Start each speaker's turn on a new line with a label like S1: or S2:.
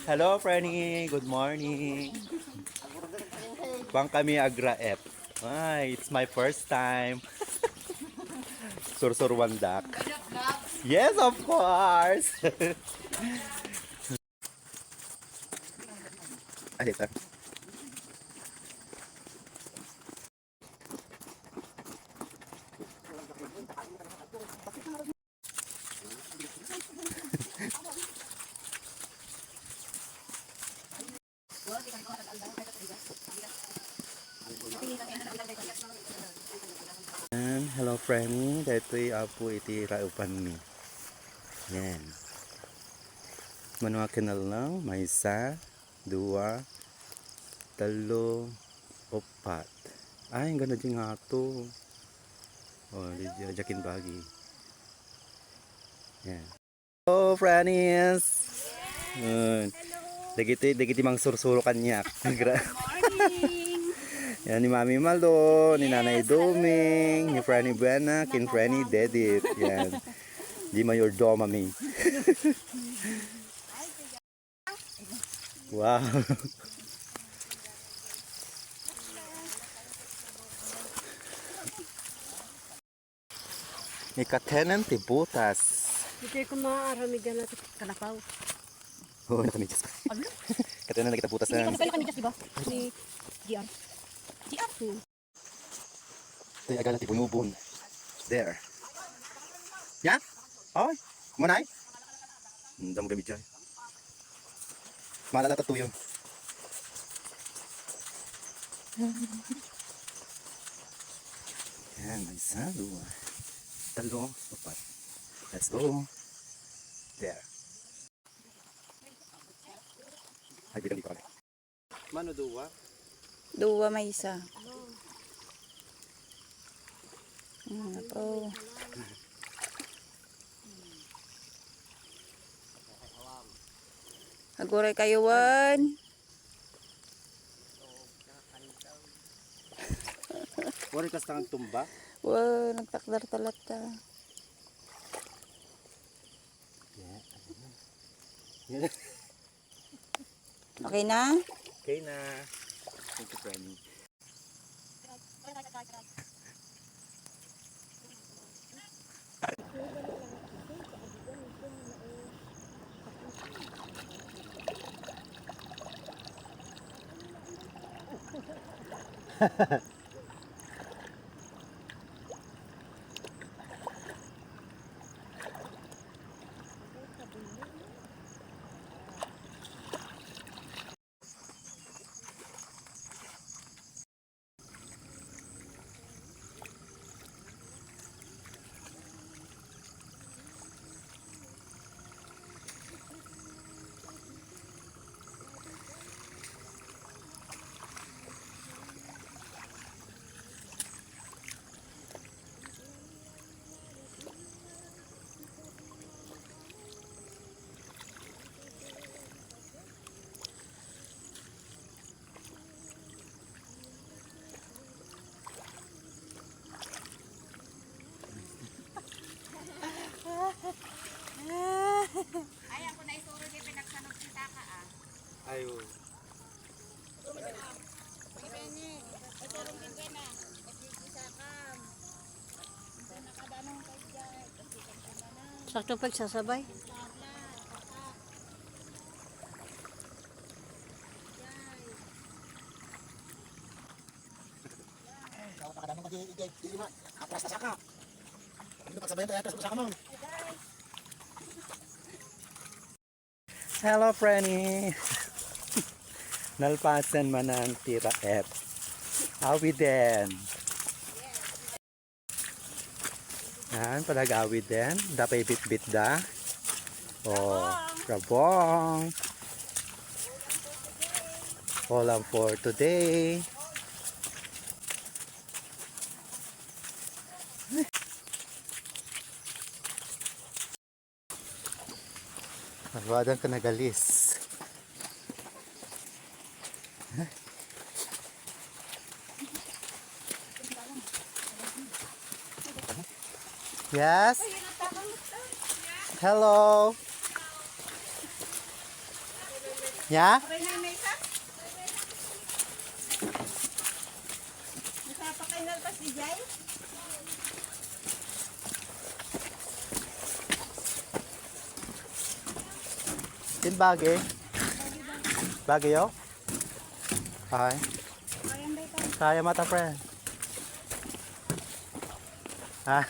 S1: Hello, Franny. Good morning. Bang kami agraet. Ay, it's my first time. Sursurwandak. Yes, of course. Ay, ito. Hello, Franny. Dito'y apo iti raupan mi. Yan. Manuha kanal lang. May isa, dua, talo, opat. Ay, ang ganda din nga ito. Oh, jakin bagi. Yan. Hello, Frannies. Yan. Dagiti mang sursuro kanyak.
S2: Morning!
S1: Yan ni Mami Malo, ni Nanay Doming, ni Franny Buena, kin Franny Dedit. Yan. Di mayor do, Mami. Wow. Ika-tenant ti butas.
S2: Hindi ko maaarami dyan natin kalapaw.
S1: Oo, nakamidyas ko. Katenant na kita butas na.
S2: Hindi kami dyan, di ba? Ni GR. GR?
S1: Ito yung agad ti bunubon. There. Yan? Ay, kumanay? Hindi mo gamit dyan. Malala tato yun. Yan, may isa, dua, talo, apat. Let's go. There. Ay, bilang di pa kami. Mano dua?
S3: Dua may isa. Po. Aguray kayo, Wan.
S1: Wari kas tangang tumba?
S3: Wow, nagtakdar talata.
S1: Yeah.
S3: Okay na?
S1: Okay na. Thank you, Franny.
S2: Ay, ako na isuro di pinagsanog si Saka ah.
S1: Ayo.
S2: Sakto pagsasabay.
S1: Hello, Franny. Nalpasan man ang tira F. Awid din. Yan, palagawid din. Dapat bit-bit da. Oh, rabong. All up for today. Magwadang ka nagalis. Yes? Hello? Ya?
S2: Okay na yung mesa? Nasapakay na pa si Jai?
S1: Tin bagay. Bagay yo? Ay.
S2: Kaya ba ito?
S1: Kaya mata friend. Ha?